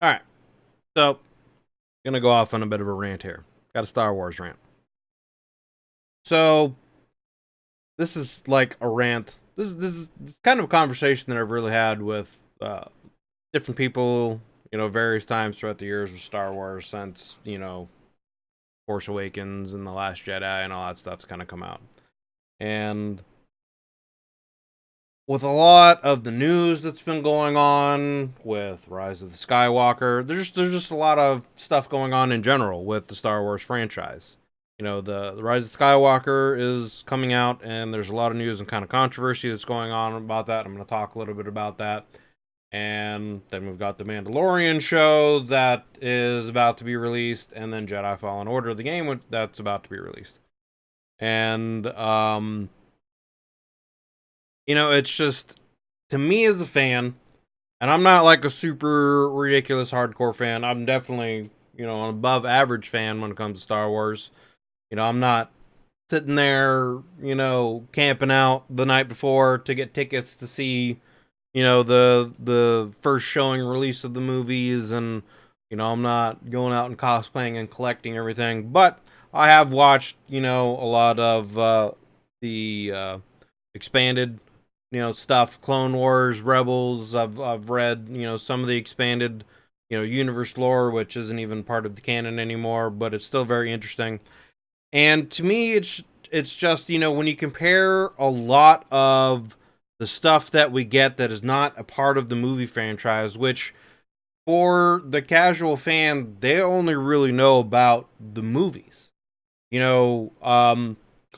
All right, so gonna go off on a bit of a rant here. Got a Star Wars rant. So this is like a rant. This is kind of a conversation that I've really had with different people, various times throughout the years with Star Wars since Force Awakens and The Last Jedi and all that stuff's kind of come out. And with a lot of the news that's been going on with Rise of the Skywalker, there's just a lot of stuff going on in general with the Star Wars franchise. The Rise of Skywalker is coming out, and there's a lot of news and kind of controversy that's going on about that. I'm going to talk a little bit about that. And then we've got the Mandalorian show that is about to be released, and then Jedi Fallen Order, the game that's about to be released. And it's just, to me as a fan, and I'm not like a super ridiculous hardcore fan. I'm definitely, an above average fan when it comes to Star Wars. I'm not sitting there, camping out the night before to get tickets to see, the first showing release of the movies, and I'm not going out and cosplaying and collecting everything. But I have watched, a lot of the expanded stuff, Clone Wars, Rebels. I've read some of the expanded universe lore, which isn't even part of the canon anymore, but it's still very interesting. And to me, it's just when you compare a lot of the stuff that we get that is not a part of the movie franchise, which for the casual fan, they only really know about the movies. A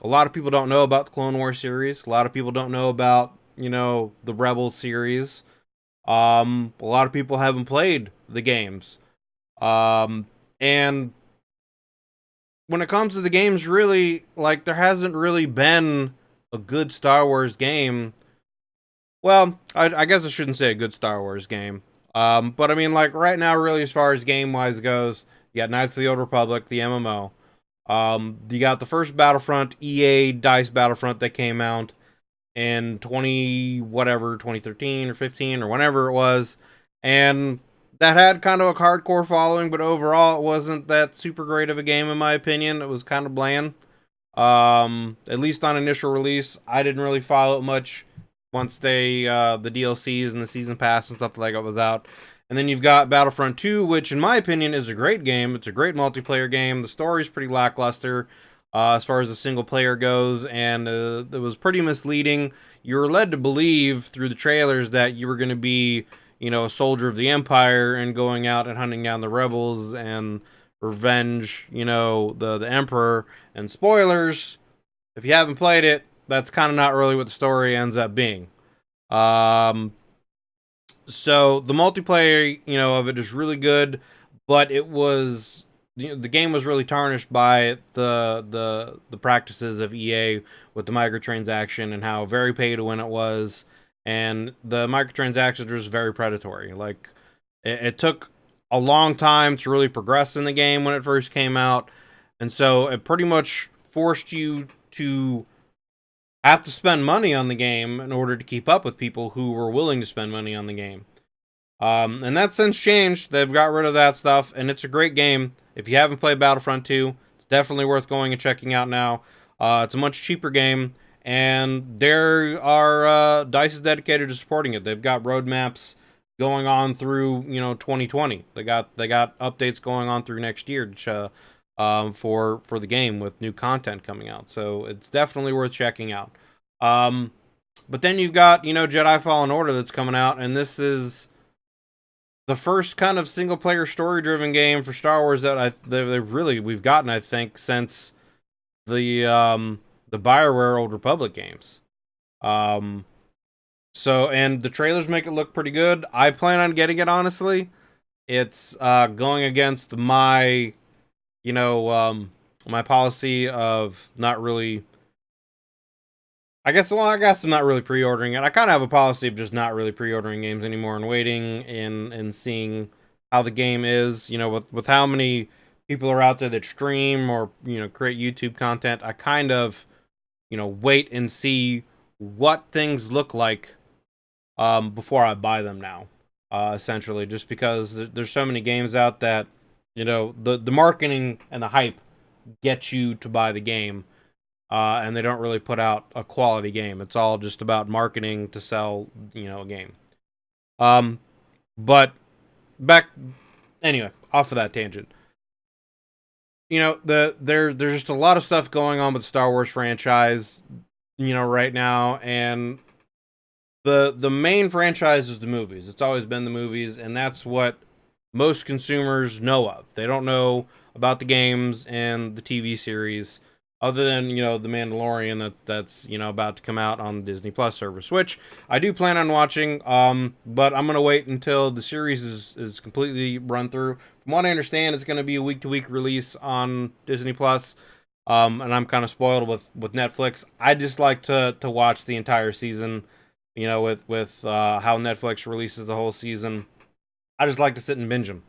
lot of people don't know about the Clone Wars series. A lot of people don't know about the Rebel series. A lot of people haven't played the games. And when it comes to the games, really, like, there hasn't really been a good Star Wars game. Well, I guess I shouldn't say a good Star Wars game. But I mean, like, right now, really, as far as game wise goes, you got Knights of the Old Republic, the MMO. You got the first Battlefront, EA Dice Battlefront that came out in 2013 or 15 or whenever it was, and that had kind of a hardcore following, but overall it wasn't that super great of a game in my opinion. It was kind of bland. At least on initial release, I didn't really follow it much once the DLCs and the season pass and stuff like that was out. And then you've got Battlefront 2, which in my opinion is a great game. It's a great multiplayer game. The story's pretty lackluster as far as the single player goes, and it was pretty misleading. You were led to believe through the trailers that you were going to be, a soldier of the Empire and going out and hunting down the rebels and revenge, the Emperor. And spoilers, if you haven't played it, that's kind of not really what the story ends up being. Um, so the multiplayer, of it is really good, but it was the game was really tarnished by the practices of EA with the microtransaction and how very pay to win it was, and the microtransactions was very predatory. Like it took a long time to really progress in the game when it first came out, and so it pretty much forced you to have to spend money on the game in order to keep up with people who were willing to spend money on the game. And that's since changed. They've got rid of that stuff, and it's a great game. If you haven't played Battlefront 2, it's definitely worth going and checking out now. It's a much cheaper game, and there are DICE is dedicated to supporting it. They've got roadmaps going on through 2020. They got updates going on through next year for the game with new content coming out. So it's definitely worth checking out. But then you've got Jedi Fallen Order that's coming out, and this is the first kind of single player story driven game for Star Wars that we've gotten, I think, since the BioWare Old Republic games. And the trailers make it look pretty good. I plan on getting it, honestly. It's going against my my policy of not really, I guess I'm not really pre-ordering it. I kind of have a policy of just not really pre-ordering games anymore and waiting and seeing how the game is. With how many people are out there that stream or create YouTube content, I kind of wait and see what things look like before I buy them now. essentially, just because there's so many games out that, the marketing and the hype get you to buy the game, and they don't really put out a quality game. It's all just about marketing to sell, a game. Um, but back anyway, off of that tangent. There's just a lot of stuff going on with the Star Wars franchise, right now, and the main franchise is the movies. It's always been the movies, and that's what most consumers know of. They don't know about the games and the TV series, other than the Mandalorian that's about to come out on the Disney Plus service, which I do plan on watching. But I'm gonna wait until the series is completely run through. From what I understand, it's gonna be a week to week release on Disney Plus. And I'm kind of spoiled with Netflix. I just like to watch the entire season. With how Netflix releases the whole season, I just like to sit and binge them.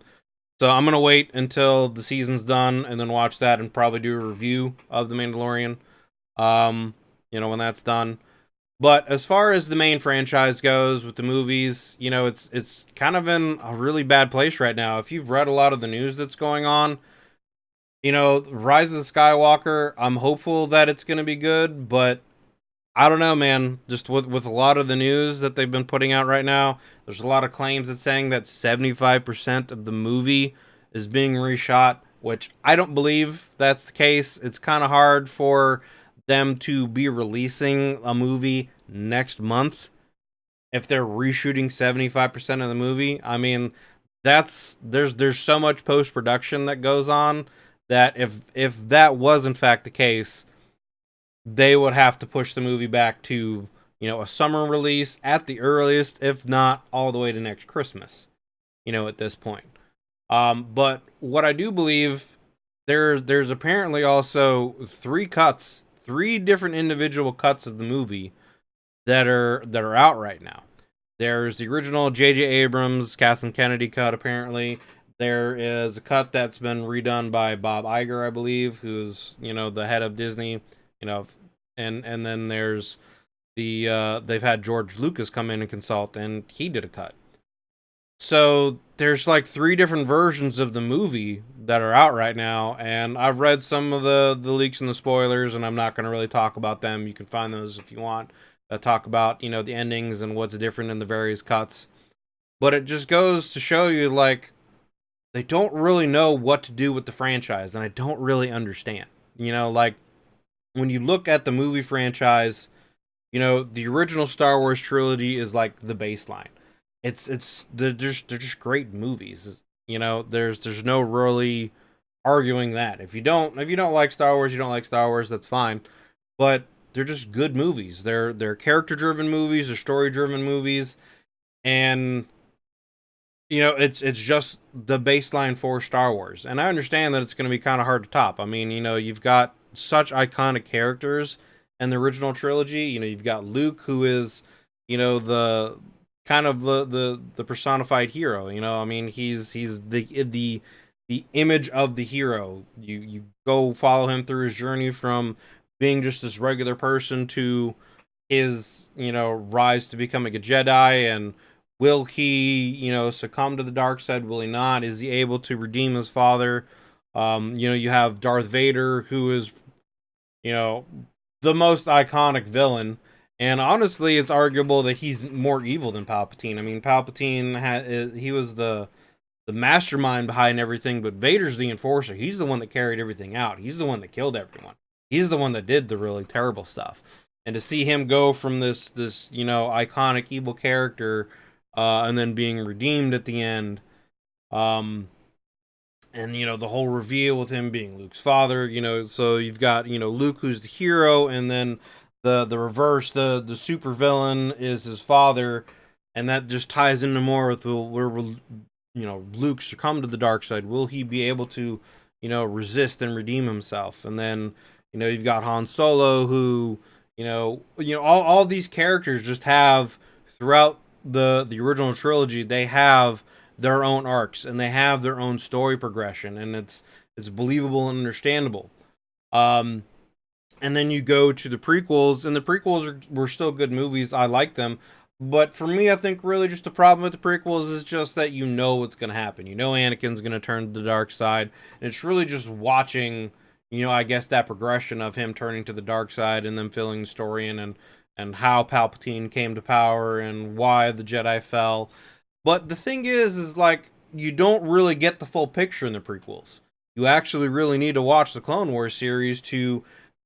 So I'm gonna wait until the season's done and then watch that and probably do a review of The Mandalorian. When that's done. But as far as the main franchise goes with the movies, it's kind of in a really bad place right now. If you've read a lot of the news that's going on, Rise of the Skywalker, I'm hopeful that it's gonna be good, but I don't know, man. Just with a lot of the news that they've been putting out right now, there's a lot of claims that's saying that 75% of the movie is being reshot, which I don't believe that's the case. It's kind of hard for them to be releasing a movie next month if they're reshooting 75% of the movie. I mean, there's so much post-production that goes on that if that was in fact the case, they would have to push the movie back to, a summer release at the earliest, if not all the way to next Christmas, at this point. But what I do believe, there's apparently also three different individual cuts of the movie that are out right now. There's the original J.J. Abrams, Kathleen Kennedy cut, apparently. There is a cut that's been redone by Bob Iger, I believe, who's, the head of Disney, and then there's they've had George Lucas come in and consult, and he did a cut. So there's like three different versions of the movie that are out right now, and I've read some of the leaks and the spoilers, and I'm not going to really talk about them. You can find those if you want. Talk about the endings and what's different in the various cuts, but it just goes to show you, like, they don't really know what to do with the franchise, and I don't really understand. Like, when you look at the movie franchise, the original Star Wars trilogy is like the baseline. They're just great movies. There's no really arguing that. If you don't like Star Wars, you don't like Star Wars. That's fine. But they're just good movies. They're character driven movies. They're story driven movies, and it's just the baseline for Star Wars. And I understand that it's going to be kind of hard to top. I mean, you've got such iconic characters in the original trilogy. You've got Luke, who is, the kind of the personified hero. I mean, he's the image of the hero. You go follow him through his journey from being just this regular person to his, rise to becoming a Jedi. And will he, succumb to the dark side? Will he not? Is he able to redeem his father? You have Darth Vader, who is, the most iconic villain. And honestly, it's arguable that he's more evil than Palpatine. I mean, Palpatine he was the mastermind behind everything, but Vader's the enforcer. He's the one that carried everything out. He's the one that killed everyone. He's the one that did the really terrible stuff. And to see him go from this iconic evil character, and then being redeemed at the end, and the whole reveal with him being Luke's father, so you've got Luke, who's the hero, and then the reverse, the super villain is his father, and that just ties into more with where Luke succumb to the dark side. Will he be able to resist and redeem himself? And then you've got Han Solo, who all these characters just have, throughout the original trilogy, they have their own arcs and they have their own story progression, and it's believable and understandable. And then you go to the prequels, and the prequels were still good movies. I like them, But for me, I think really just the problem with the prequels is just that you know what's going to happen. You know Anakin's going to turn to the dark side. And it's really just watching, I guess that progression of him turning to the dark side and then filling the story in and how Palpatine came to power and why the Jedi fell. But the thing is like, you don't really get the full picture in the prequels. You actually really need to watch the Clone Wars series to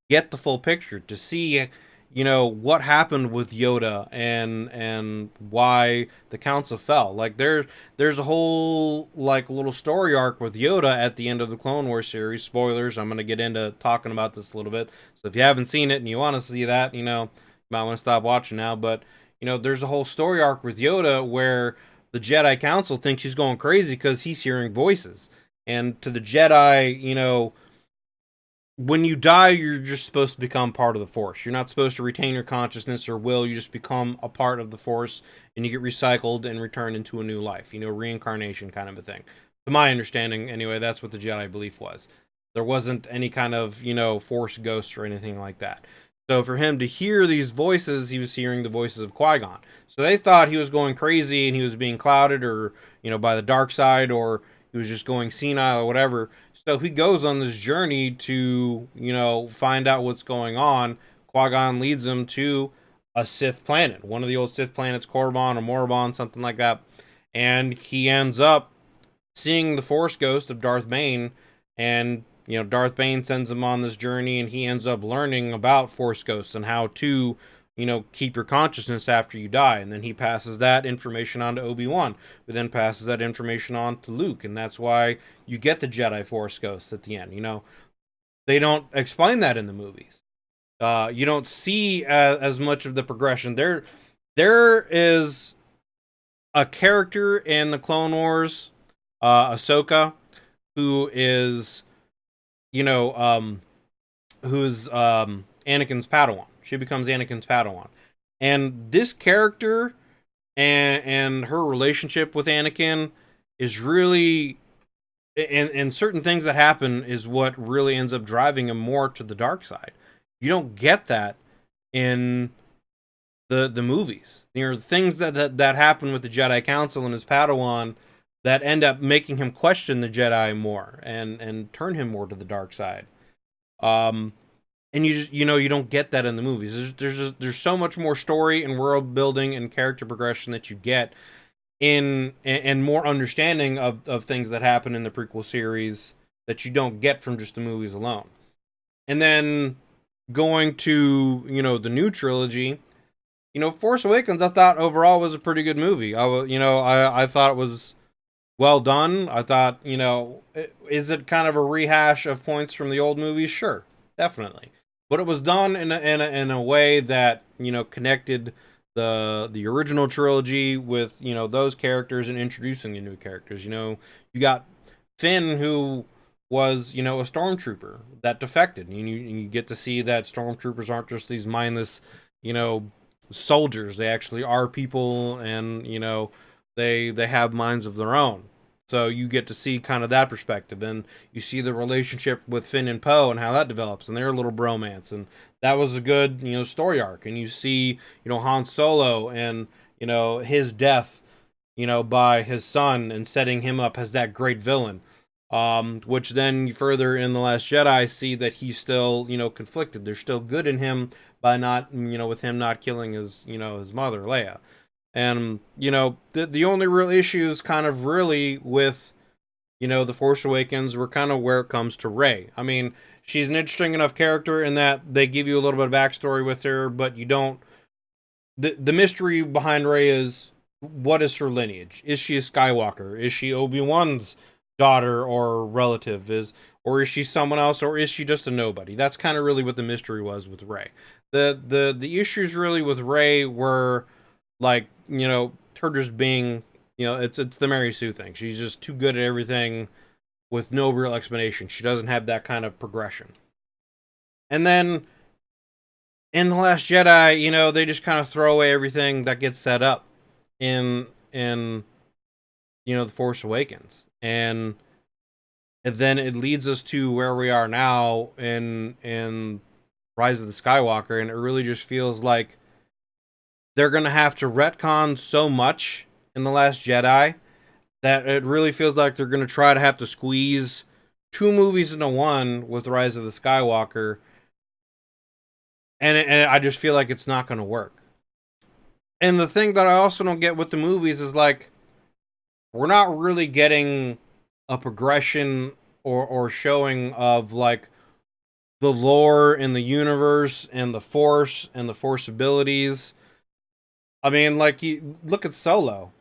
get the full picture, to see what happened with Yoda and why the council fell. Like there's a whole like little story arc with Yoda at the end of the Clone Wars series. Spoilers, I'm going to get into talking about this a little bit. So if you haven't seen it and you want to see that, you might want to stop watching now, but there's a whole story arc with Yoda where the Jedi Council thinks he's going crazy because he's hearing voices. And to the Jedi, when you die, you're just supposed to become part of the Force. You're not supposed to retain your consciousness or will. You just become a part of the Force and you get recycled and returned into a new life. Reincarnation kind of a thing. To my understanding, anyway, that's what the Jedi belief was. There wasn't any kind of, Force ghost or anything like that. So for him to hear these voices, he was hearing the voices of Qui-Gon. So they thought he was going crazy and he was being clouded or, by the dark side, or he was just going senile or whatever. So he goes on this journey to, find out what's going on. Qui-Gon leads him to a Sith planet, one of the old Sith planets, Korriban or Morabon, something like that. And he ends up seeing the Force ghost of Darth Bane, and Darth Bane sends him on this journey, and he ends up learning about Force ghosts and how to keep your consciousness after you die. And then he passes that information on to Obi-Wan, who then passes that information on to Luke. And that's why you get the Jedi Force ghosts at the end. They don't explain that in the movies. You don't see as much of the progression. There is a character in the Clone Wars, Ahsoka, who is, who's Anakin's Padawan. She becomes Anakin's Padawan. And this character and her relationship with Anakin is really, and certain things that happen is what really ends up driving him more to the dark side. You don't get that in the movies. Things that happen with the Jedi Council and his Padawan that end up making him question the Jedi more and turn him more to the dark side. And you don't get that in the movies. There's so much more story and world building and character progression that you get in and more understanding of things that happen in the prequel series that you don't get from just the movies alone. And then going to the new trilogy, Force Awakens, I thought overall was a pretty good movie. I thought it was well done. I thought, is it kind of a rehash of points from the old movies? Sure, definitely. But it was done in a way that connected the original trilogy with those characters and introducing the new characters. You got Finn, who was a stormtrooper that defected, and you get to see that stormtroopers aren't just these mindless soldiers. They actually are people, and they have minds of their own. So you get to see kind of that perspective, and you see the relationship with Finn and Poe and how that develops, and their little bromance, and that was a good story arc. And you see Han Solo and his death by his son and setting him up as that great villain. Which then further in The Last Jedi see that he's still conflicted. There's still good in him by not with him not killing his mother Leia. And the only real issues kind of really with the Force Awakens were kind of where it comes to Rey. I mean, she's an interesting enough character in that they give you a little bit of backstory with her, but you don't. The mystery behind Rey is, what is her lineage? Is she a Skywalker? Is she Obi-Wan's daughter or relative? Or is she someone else, or is she just a nobody? That's kind of really what the mystery was with Rey. The issues really with Rey were like her just being it's the Mary Sue thing. She's just too good at everything with no real explanation. She doesn't have that kind of progression. And then in The Last Jedi, they just kind of throw away everything that gets set up in The Force Awakens. And then it leads us to where we are now in Rise of the Skywalker, and it really just feels like they're going to have to retcon so much in The Last Jedi that it really feels like they're going to try to have to squeeze 2 movies into one with The Rise of the Skywalker. And I just feel like it's not going to work. And the thing that I also don't get with the movies is, like, we're not really getting a progression or showing of, like, the lore in the universe and the Force and the Force abilities. I mean, like, you look at Solo.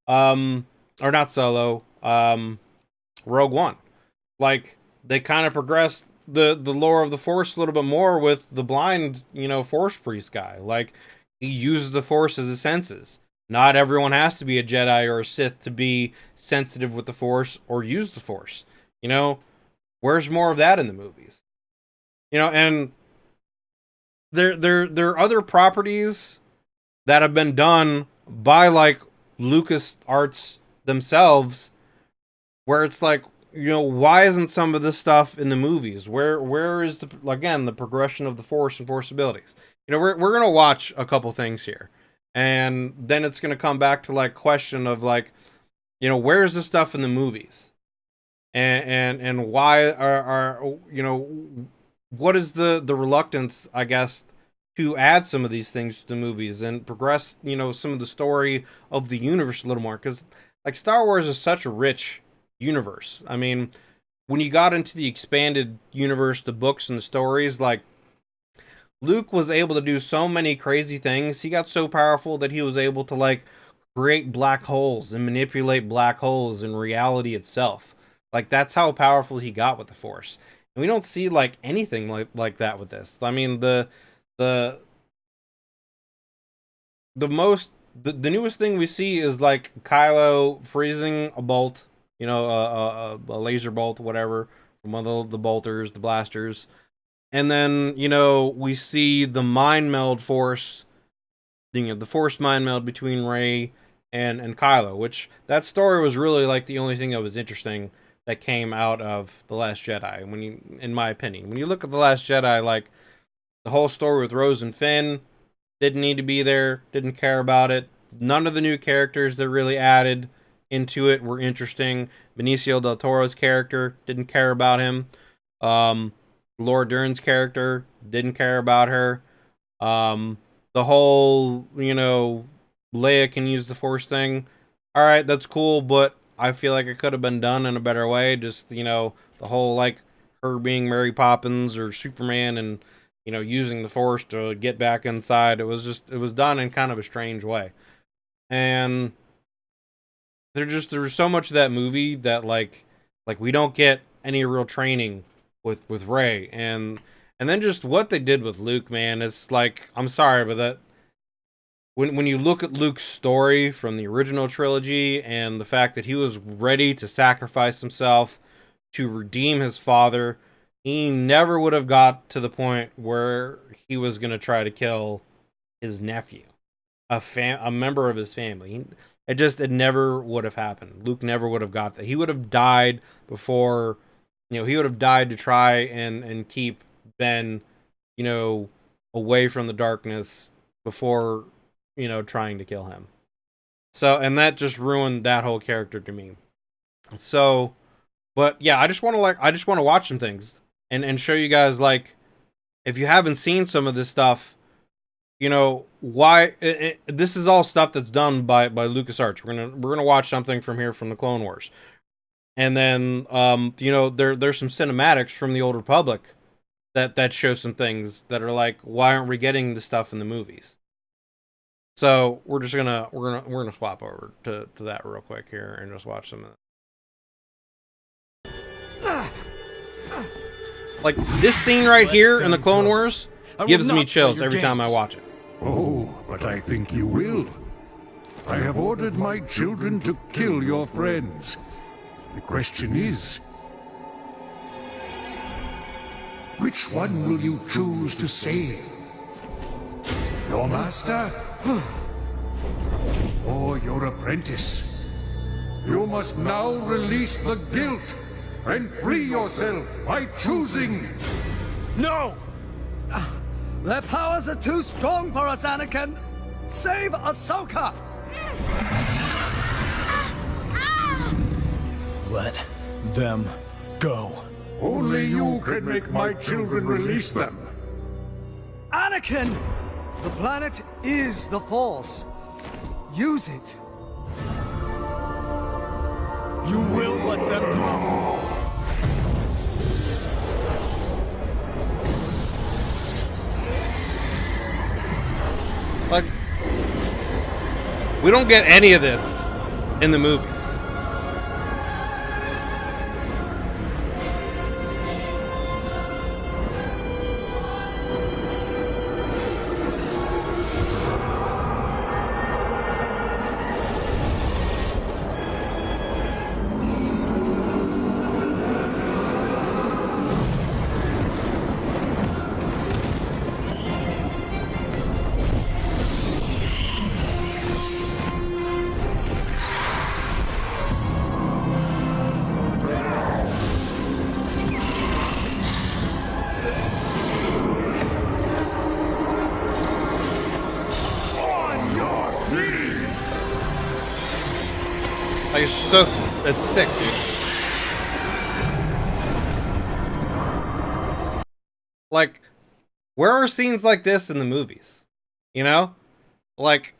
Or not Solo. Rogue One. Like, they kind of progressed the lore of the Force a little bit more with the blind, Force priest guy. Like, he uses the Force as his senses. Not everyone has to be a Jedi or a Sith to be sensitive with the Force or use the Force. Where's more of that in the movies? And there are other properties that have been done by, like, LucasArts themselves, where it's like, why isn't some of this stuff in the movies? Where is the progression of the Force and Force abilities? We're gonna watch a couple things here, and then it's gonna come back to, like, question of, like, where's the stuff in the movies, and why are what is the reluctance, I guess, to add some of these things to the movies and progress, some of the story of the universe a little more, because, like, Star Wars is such a rich universe. I mean, when you got into the expanded universe, the books and the stories, like, Luke was able to do so many crazy things. He got so powerful that he was able to, like, create black holes and manipulate black holes in reality itself. Like, that's how powerful he got with the Force. And we don't see, like, anything like that with this. I mean, the newest thing we see is, like, Kylo freezing a bolt, a laser bolt, whatever, from one of the bolters, the blasters. And then, we see the mind meld Force, the Force mind meld between Rey and Kylo, which that story was really, like, the only thing that was interesting that came out of The Last Jedi, in my opinion. When you look at The Last Jedi, like, the whole story with Rose and Finn didn't need to be there, didn't care about it. None of the new characters that really added into it were interesting. Benicio del Toro's character, didn't care about him. Laura Dern's character, didn't care about her. The whole, Leia can use the Force thing. All right, that's cool, but I feel like it could have been done in a better way. Just, the whole, like, her being Mary Poppins or Superman and, using the Force to get back inside. It was done in kind of a strange way. And there's so much of that movie that, like we don't get any real training with Rey. And then just what they did with Luke, man, it's like, I'm sorry, but that when you look at Luke's story from the original trilogy and the fact that he was ready to sacrifice himself to redeem his father, he never would have got to the point where he was going to try to kill his nephew, a member of his family. It never would have happened. Luke never would have got that. He would have died before, he would have died to try and keep Ben, away from the darkness before, trying to kill him. So, and that just ruined that whole character to me. So, but yeah, I just want to watch some things and show you guys, like, if you haven't seen some of this stuff, why this is all stuff that's done by LucasArts. We're gonna watch something from the Clone Wars, and then there's some cinematics from the Old Republic that show some things that are like, why aren't we getting the stuff in the movies? So we're gonna swap over to that real quick here and just watch some of that. Like, this scene right here in the Clone Wars gives me chills every time I watch it. Oh, but I think you will. I have ordered my children to kill your friends. The question is, which one will you choose to save? Your master? Or your apprentice? You must now release the guilt and free yourself by choosing. No! Their powers are too strong for us, Anakin! Save Ahsoka! Let them go. Only you can make my children release them. Anakin! The planet is the Force. Use it. You will let them go. Like, we don't get any of this in the movies. Like, it's sick, dude. Like, where are scenes like this in the movies? You know? Like,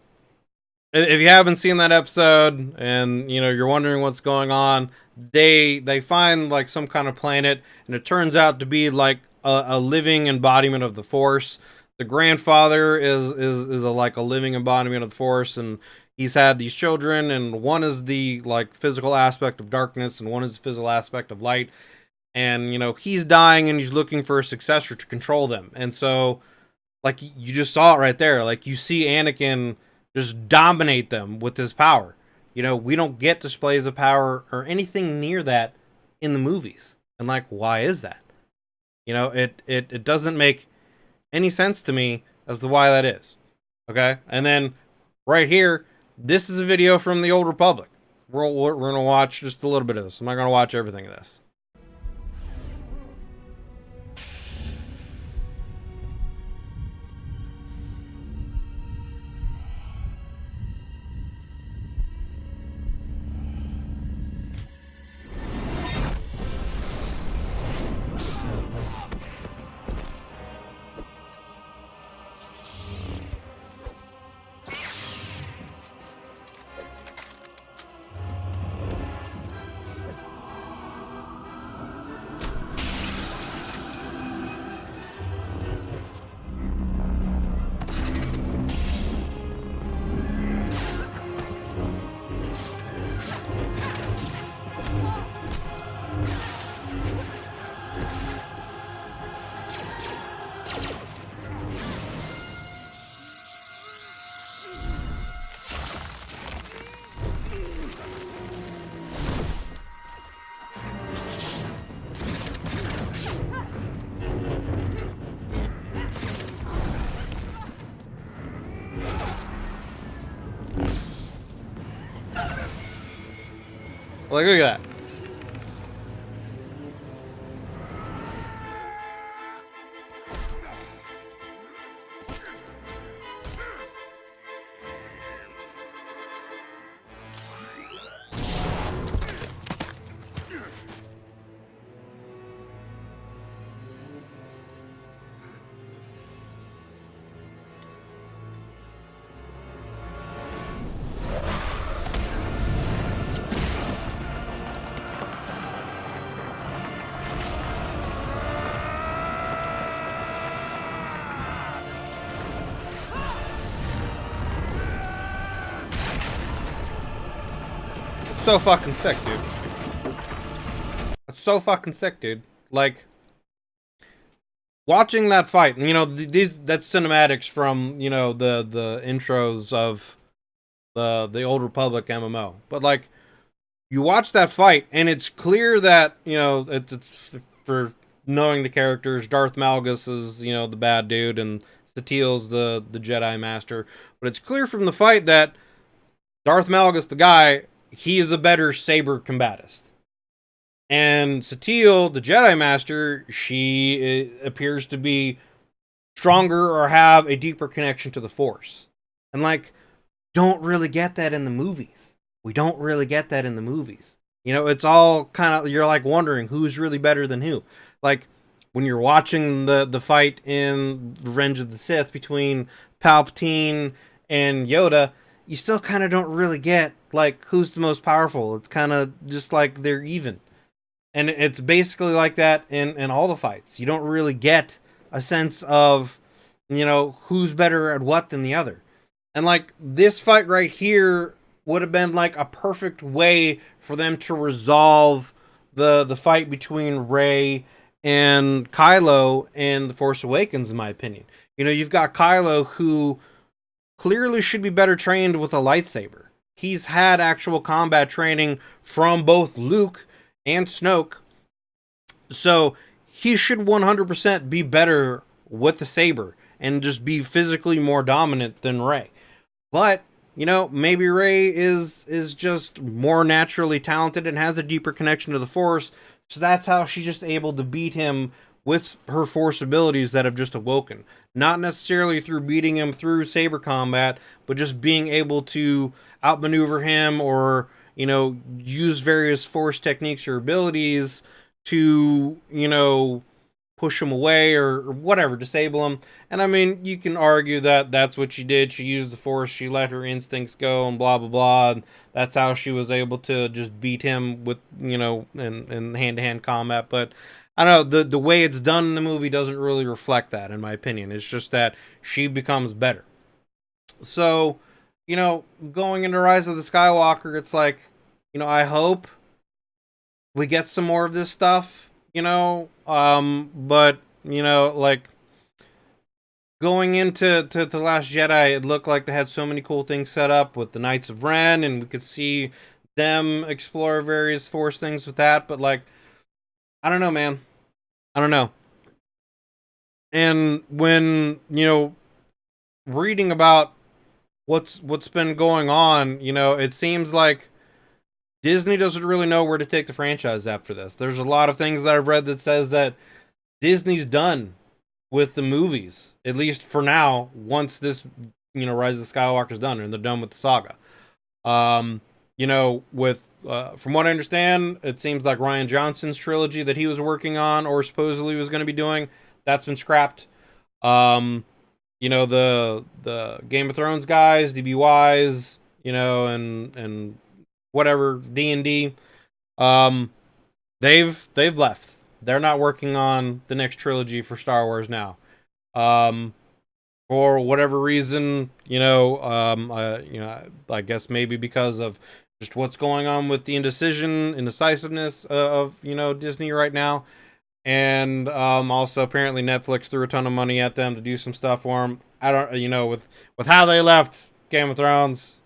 if you haven't seen that episode and, you know, you're wondering what's going on, they find, like, some kind of planet, and it turns out to be, like, a living embodiment of the Force. The grandfather is a living embodiment of the Force, and he's had these children, and one is the, like, physical aspect of darkness, and one is the physical aspect of light. And, you know, he's dying, and he's looking for a successor to control them. And so, like, you just saw it right there. Like, you see Anakin just dominate them with his power. You know, we don't get displays of power or anything near that in the movies. And, like, why is that? You know, it doesn't make any sense to me as to why that is. Okay? And then, right here, this is a video from the Old Republic. We're going to watch just a little bit of this. I'm not going to watch everything of this. Like, look at that. So fucking sick, dude. That's so fucking sick, dude. Like, watching that fight, you know, that's cinematics from, you know, the intros of the Old Republic MMO. But, like, you watch that fight, and it's clear that, you know, it's for knowing the characters, Darth Malgus is, you know, the bad dude, and Satiel's the Jedi Master. But it's clear from the fight that Darth Malgus, the guy, he is a better saber combatist. And Satiel, the Jedi Master, she appears to be stronger or have a deeper connection to the Force. And like, don't really get that in the movies. We don't really get that in the movies. You know, it's all kind of, you're like wondering who's really better than who. Like when you're watching the fight in Revenge of the Sith between Palpatine and Yoda, you still kind of don't really get like who's the most powerful. It's kind of just like they're even. And it's basically like that in all the fights. You don't really get a sense of, you know, who's better at what than the other. And like this fight right here would have been like a perfect way for them to resolve the fight between Rey and Kylo in The Force Awakens, in my opinion. You know, you've got Kylo who clearly should be better trained with a lightsaber. He's had actual combat training from both Luke and Snoke, so he should 100% be better with the saber and just be physically more dominant than Rey. But you know, maybe Rey is just more naturally talented and has a deeper connection to the Force, so that's how she's just able to beat him with her Force abilities that have just awoken. Not necessarily through beating him through saber combat, but just being able to outmaneuver him or, you know, use various Force techniques or abilities to, you know, push him away or whatever, disable him. And I mean, you can argue that that's what she did. She used the Force, she let her instincts go, and blah blah blah. And that's how she was able to just beat him with, you know, in hand to hand combat. But I don't know, the way it's done in the movie doesn't really reflect that, in my opinion. It's just that she becomes better. So, you know, going into Rise of the Skywalker, it's like, you know, I hope we get some more of this stuff, you know, but you know, like going into the Last Jedi, it looked like they had so many cool things set up with the Knights of Ren, and we could see them explore various Force things with that. But like, I don't know, man, I don't know. And when, you know, reading about what's been going on, you know, it seems like Disney doesn't really know where to take the franchise after this. There's a lot of things that I've read that says that Disney's done with the movies, at least for now, once this, you know, Rise of the Skywalker's done and they're done with the saga. You know, with from what I understand, it seems like Ryan Johnson's trilogy that he was working on or supposedly was going to be doing, that's been scrapped. Um, you know, the Game of Thrones guys, DBYs, you know, and whatever D&D, um, they've left. They're not working on the next trilogy for Star Wars now. Um, for whatever reason, you know, I guess maybe because of just what's going on with the indecisiveness of, you know, Disney right now. And also apparently Netflix threw a ton of money at them to do some stuff for them. I don't, you know, with how they left Game of Thrones,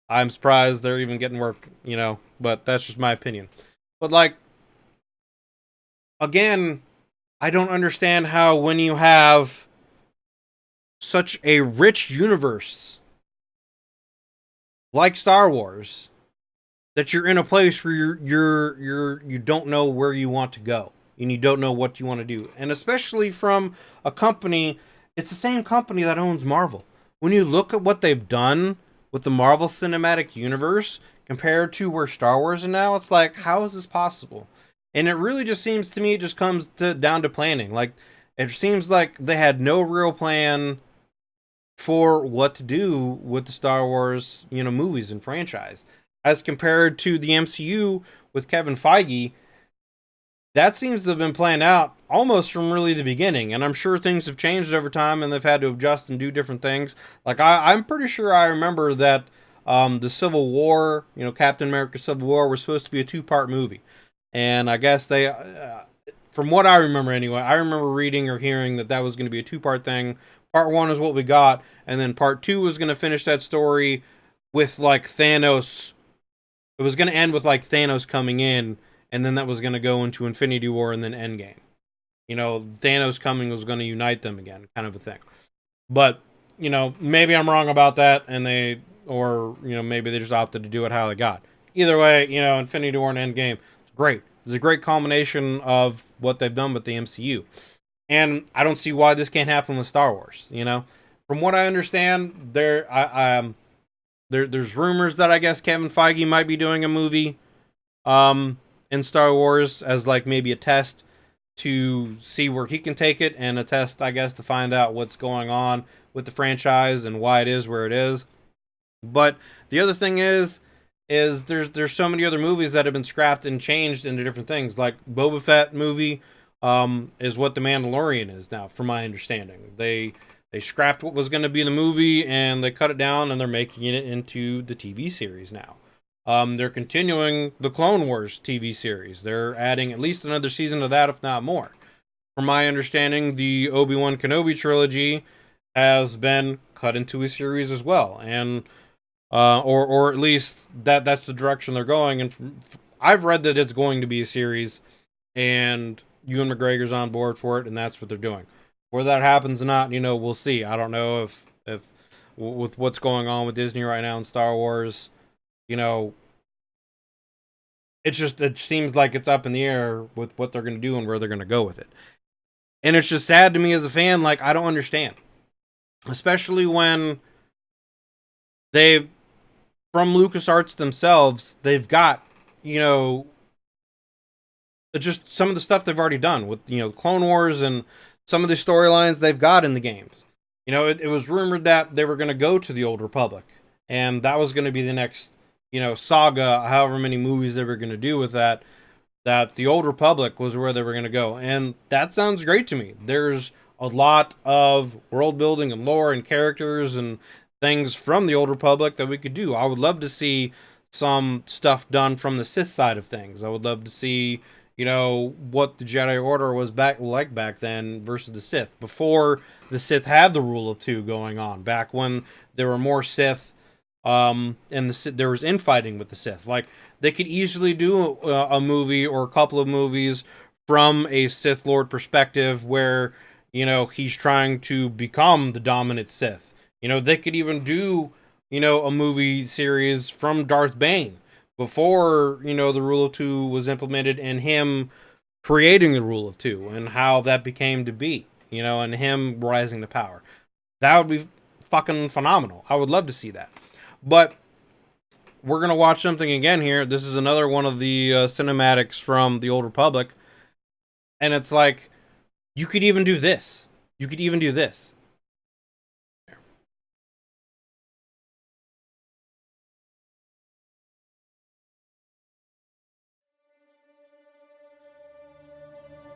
I'm surprised they're even getting work, you know, but that's just my opinion. But like, again, I don't understand how when you have such a rich universe like Star Wars that you're in a place where you don't know where you want to go and you don't know what you want to do. And especially from a company, it's the same company that owns Marvel. When you look at what they've done with the Marvel Cinematic Universe compared to where Star Wars is now, it's like, how is this possible? And it really just seems to me, it just comes down to planning. Like, it seems like they had no real plan for what to do with the Star Wars, you know, movies and franchise. As compared to the MCU with Kevin Feige, that seems to have been planned out almost from really the beginning. And I'm sure things have changed over time and they've had to adjust and do different things. Like, I'm pretty sure I remember that the Civil War, you know, Captain America Civil War was supposed to be a 2-part movie. And I guess they, from what I remember anyway, I remember reading or hearing that that was going to be a 2-part thing. Part 1 is what we got. And then part 2 was going to finish that story with like Thanos. It was going to end with like Thanos coming in, and then that was going to go into Infinity War and then Endgame. You know, Thanos coming was going to unite them again, kind of a thing. But, you know, maybe I'm wrong about that, and or, you know, maybe they just opted to do it how they got. Either way, you know, Infinity War and Endgame, it's great. It's a great combination of what they've done with the MCU. And I don't see why this can't happen with Star Wars, you know? from what I understand, there's rumors that I guess Kevin Feige might be doing a movie in Star Wars as like maybe a test to see where he can take it, and a test, I guess, to find out what's going on with the franchise and why it is where it is. But the other thing is there's so many other movies that have been scrapped and changed into different things. Like Boba Fett movie is what The Mandalorian is now, from my understanding. They scrapped what was going to be the movie and they cut it down, and they're making it into the TV series now. They're continuing the Clone Wars TV series. They're adding at least another season of that, if not more. From my understanding, the Obi-Wan Kenobi trilogy has been cut into a series as well, and or at least that's the direction they're going. And I've read that it's going to be a series, and Ewan McGregor's on board for it, and that's what they're doing. Whether that happens or not, we'll see. I don't know if with what's going on with Disney right now and Star Wars, it seems like it's up in the air with what they're going to do and where they're going to go with it. And it's just sad to me as a fan. Like, I don't understand. Especially when from LucasArts themselves, they've got, just some of the stuff they've already done with, Clone Wars and some of the storylines they've got in the games. It was rumored that they were going to go to the Old Republic, and that was going to be the next, saga, however many movies they were going to do with that the Old Republic was where they were going to go. And that sounds great to me. There's a lot of world building and lore and characters and things from the Old Republic that we could do. I would love to see some stuff done from the Sith side of things. I would love to see, what the Jedi Order was back then versus the Sith, before the Sith had the rule of two going on, back when there were more Sith, and there was infighting with the Sith. Like, they could easily do a movie or a couple of movies from a Sith Lord perspective where, he's trying to become the dominant Sith. They could even do, a movie series from Darth Bane before, the rule of two was implemented, and him creating the rule of two and how that became to be, and him rising to power. That would be fucking phenomenal. I would love to see that. But we're going to watch something again here. This is another one of the cinematics from the Old Republic. And it's like, you could even do this. You could even do this.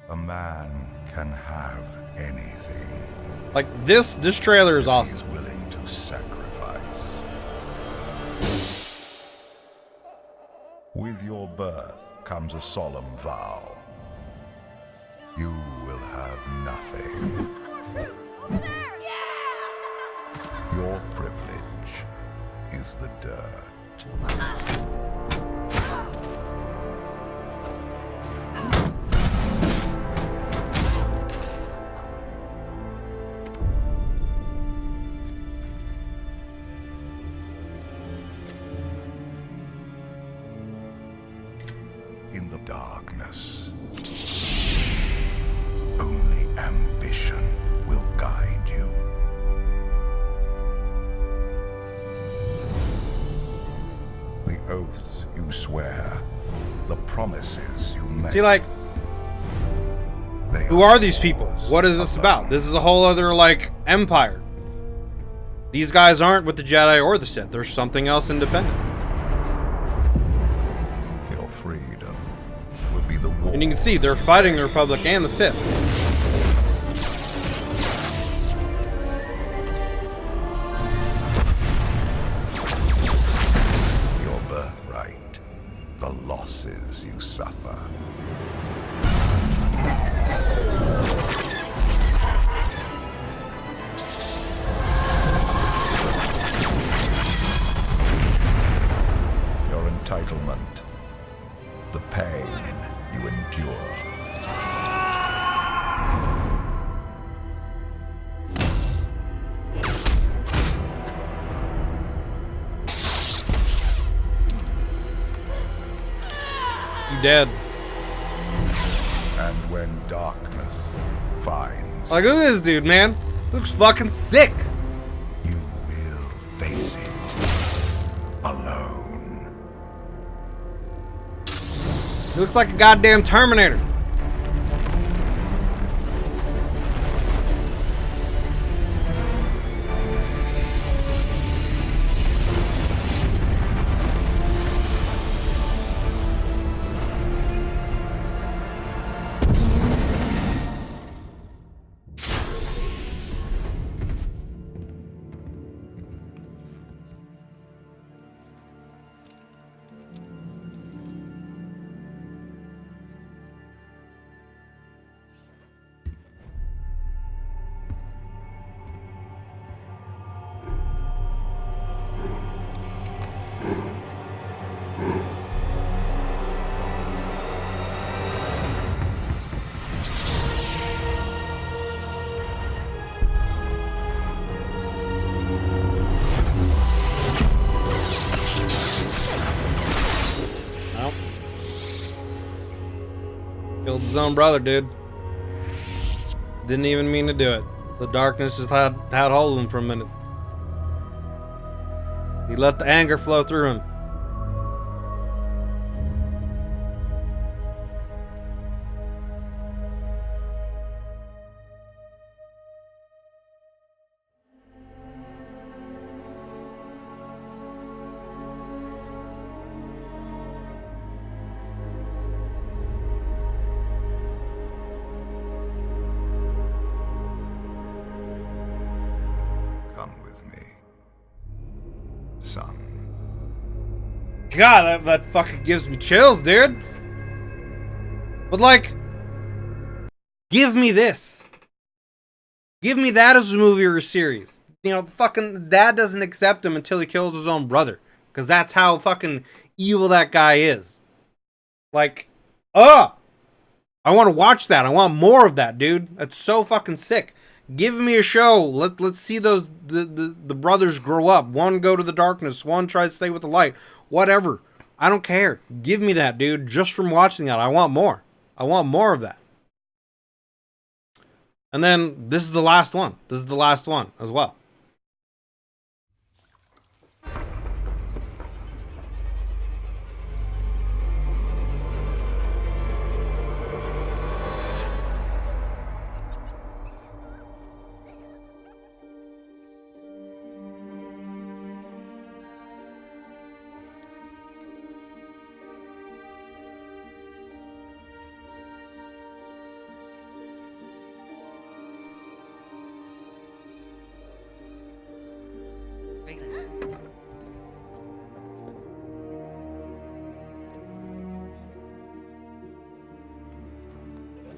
A man can have anything. Like, this trailer is awesome. He's willing to sacrifice. With your birth comes a solemn vow. You will have nothing. Over there! Yeah! Your privilege is the dirt. In the darkness, only ambition will guide you. The oaths you swear, the promises you make. See, like, who are these people? What is this about? This is a whole other, like, empire. These guys aren't with the Jedi or the Sith. There's something else independent. Your freedom will be the war. And you can see they're fighting the Republic and the Sith. Your birthright, the losses you suffer. Your entitlement, the pain you endure. You dead. And when darkness finds Like, look at this dude, man. Looks fucking sick. He looks like a goddamn Terminator. Killed his own brother, dude. Didn't even mean to do it. The darkness just had hold of him for a minute. He let the anger flow through him. Come with me, son. God, that fucking gives me chills, dude. But like, give me this. Give me that as a movie or a series. You know, fucking dad doesn't accept him until he kills his own brother. Because that's how fucking evil that guy is. Like, I want to watch that. I want more of that, dude. That's so fucking sick. Give me a show. Let's see those the brothers grow up. One go to the darkness. One tries to stay with the light. Whatever. I don't care. Give me that, dude. Just from watching that, I want more. I want more of that. And then this is the last one. This is the last one as well.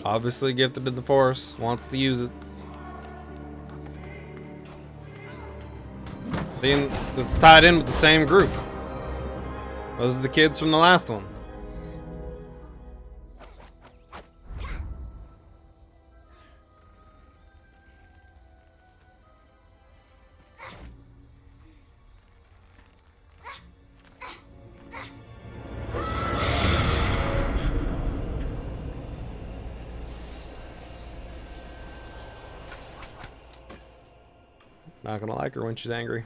Obviously gifted to the Force, wants to use it. Being it's tied in with the same group. Those are the kids from the last one. Not gonna like her when she's angry.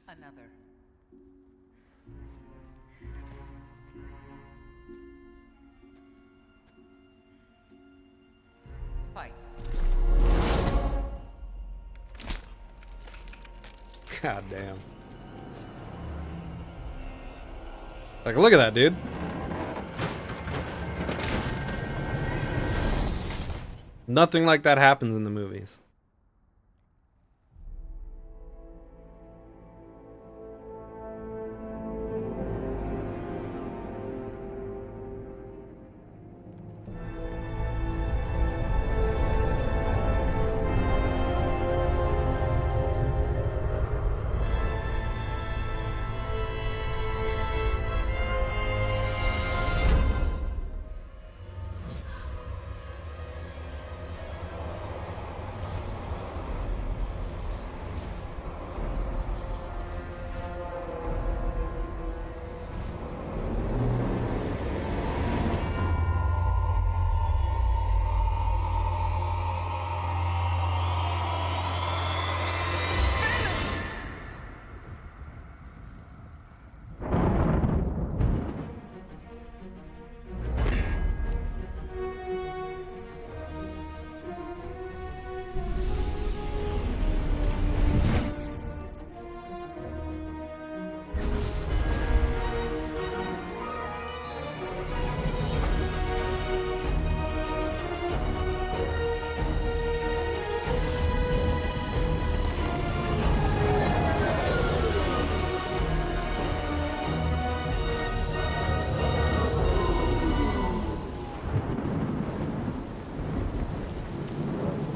Another. Fight. God damn. Like, look at that, dude. Nothing like that happens in the movies.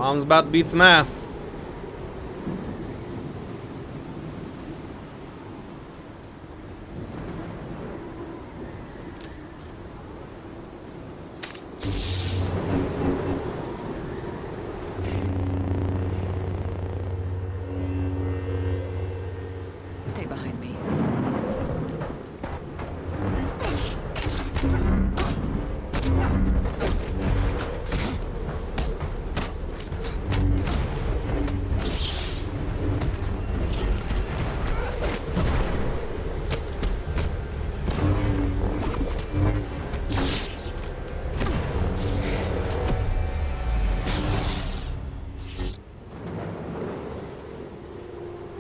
Mom's about to beat some ass. Stay behind me.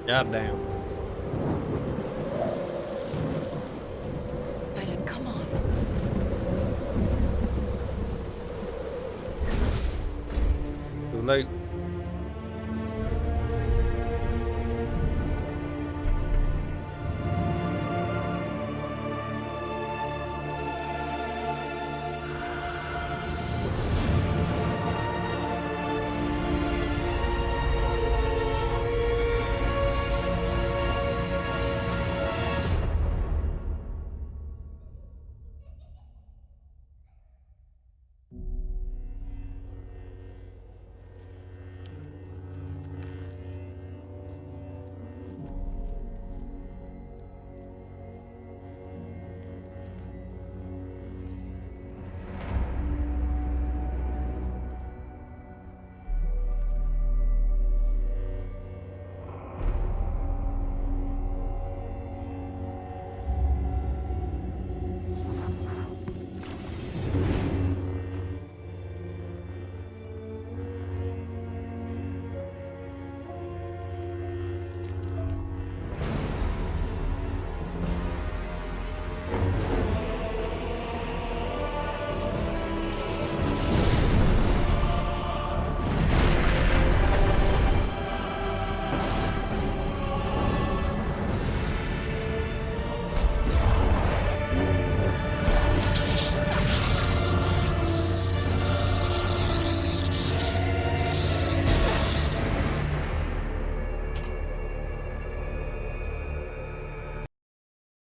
God damn. Biden, come on. Too late.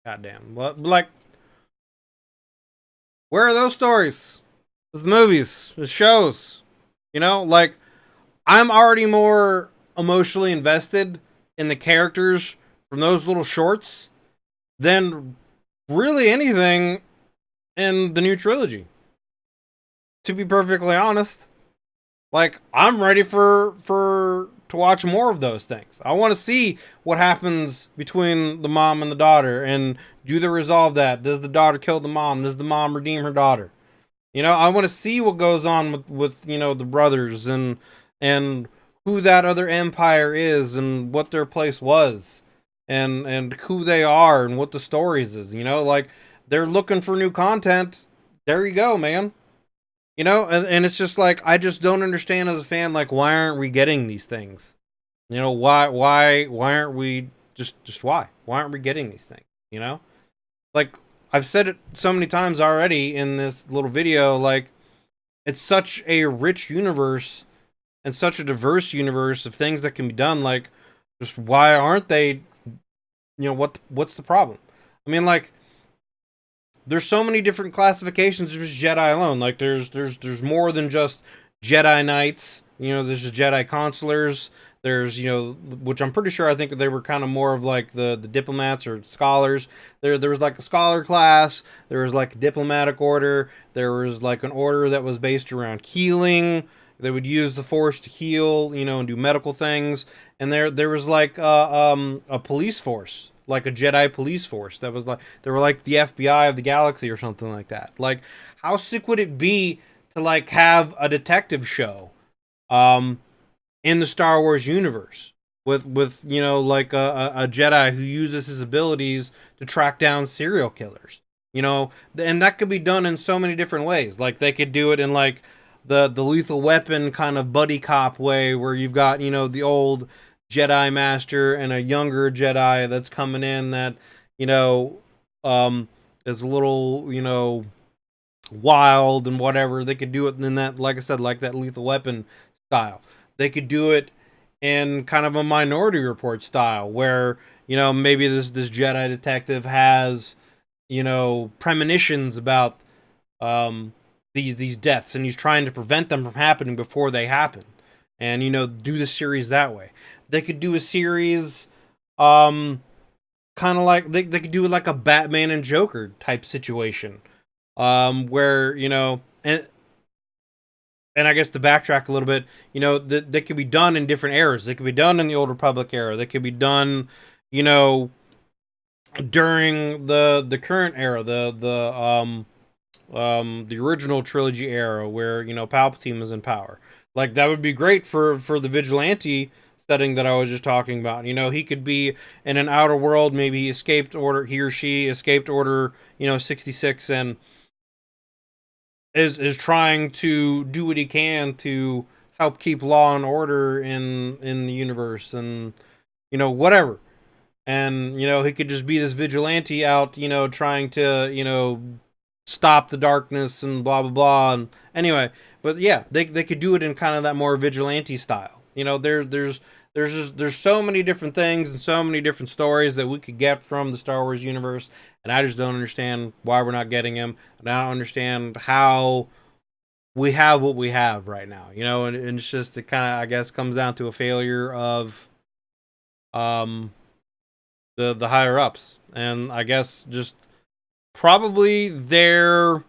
Goddamn. Like, where are those stories? Those movies, the shows. You know, like, I'm already more emotionally invested in the characters from those little shorts than really anything in the new trilogy. To be perfectly honest. Like, I'm ready for to watch more of those things. I want to see what happens between the mom and the daughter, and do they resolve that? Does the daughter kill the mom? Does the mom redeem her daughter? You know, I want to see what goes on with you know, the brothers, and who that other empire is, and what their place was, and who they are, and what the stories is. You know, like, they're looking for new content. There you go, man. You know, and it's just like, I just don't understand as a fan, like, why aren't we getting these things? You know, why aren't we just why? Why aren't we getting these things? You know? Like, I've said it so many times already in this little video, like, it's such a rich universe and such a diverse universe of things that can be done. Like, just why aren't they, you know, what's the problem? I mean, like, there's so many different classifications of just Jedi alone. Like, there's more than just Jedi Knights. You know, there's just Jedi Consulars. There's, you know, which I'm pretty sure, I think they were kind of more of like the diplomats or scholars. There was like a scholar class. There was like a diplomatic order. There was like an order that was based around healing. They would use the Force to heal, you know, and do medical things. And there was like a police force, like a Jedi police force that was like, they were like the FBI of the galaxy or something like that. Like, how sick would it be to like have a detective show in the Star Wars universe with you know, like a Jedi who uses his abilities to track down serial killers, you know? And that could be done in so many different ways. Like, they could do it in like the Lethal Weapon kind of buddy cop way, where you've got, you know, the old Jedi Master and a younger Jedi that's coming in that, you know, is a little, you know, wild and whatever. They could do it in that, like I said, like that Lethal Weapon style. They could do it in kind of a Minority Report style, where, you know, maybe this Jedi detective has, you know, premonitions about these deaths, and he's trying to prevent them from happening before they happen, and, you know, do the series that way. They could do a series, kind of like they could do like a Batman and Joker type situation, where, you know, and I guess to backtrack a little bit, you know, that could be done in different eras. They could be done in the Old Republic era. They could be done, you know, during the current era, the original trilogy era, where, you know, Palpatine was in power. Like, that would be great for the vigilante setting that I was just talking about. You know, he could be in an outer world. Maybe he or she escaped Order, you know, 66, and is trying to do what he can to help keep law and order in the universe, and, you know, whatever. And, you know, he could just be this vigilante out, you know, trying to, you know, stop the darkness and blah blah blah. And anyway, but yeah, they could do it in kind of that more vigilante style. You know, there's so many different things and so many different stories that we could get from the Star Wars universe, and I just don't understand why we're not getting them, and I don't understand how we have what we have right now. You know, and it's just, it kind of, I guess, comes down to a failure of um the higher ups, and I guess just probably their,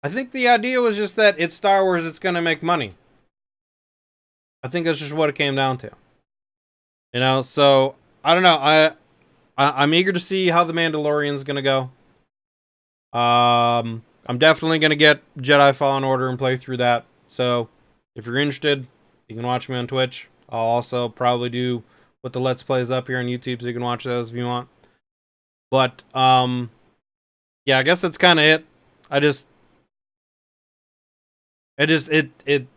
I think the idea was just that it's Star Wars, it's going to make money. I think that's just what it came down to. You know, so I don't know. I'm eager to see how the Mandalorian's going to go. I'm definitely going to get Jedi Fallen Order and play through that. So if you're interested, you can watch me on Twitch. I'll also probably put the Let's Plays up here on YouTube, so you can watch those if you want. But yeah, I guess that's kind of it.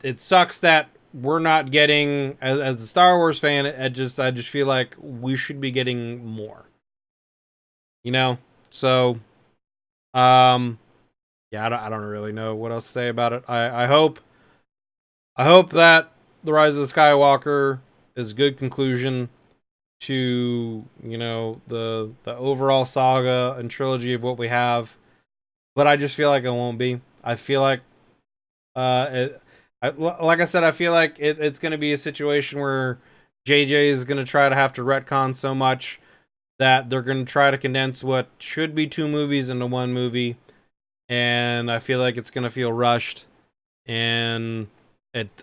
It sucks that we're not getting, as a Star Wars fan. I just feel like we should be getting more. You know, so yeah, I don't really know what else to say about it. I hope that The Rise of the Skywalker is a good conclusion to, you know, the overall saga and trilogy of what we have, but I just feel like it won't be. I feel like like I said, I feel like it's going to be a situation where JJ is going to try to have to retcon so much that they're going to try to condense what should be 2 movies into 1 movie, and I feel like it's going to feel rushed, and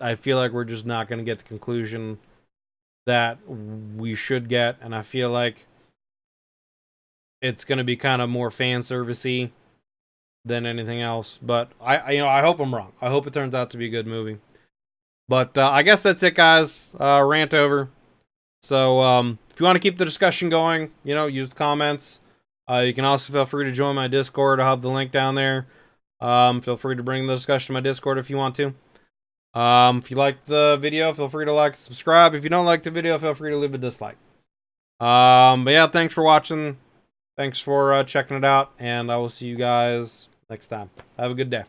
I feel like we're just not going to get the conclusion that we should get, and I feel like it's going to be kind of more fan servicey than anything else. But I hope I'm wrong. I hope it turns out to be a good movie. But I guess that's it, guys. Rant over. So if you want to keep the discussion going, you know, use the comments. You can also feel free to join my Discord. I'll have the link down there. Feel free to bring the discussion to my Discord if you want to. If you liked the video, feel free to like and subscribe. If you don't like the video, feel free to leave a dislike. But yeah, thanks for watching. Thanks for checking it out, and I will see you guys next time. Have a good day.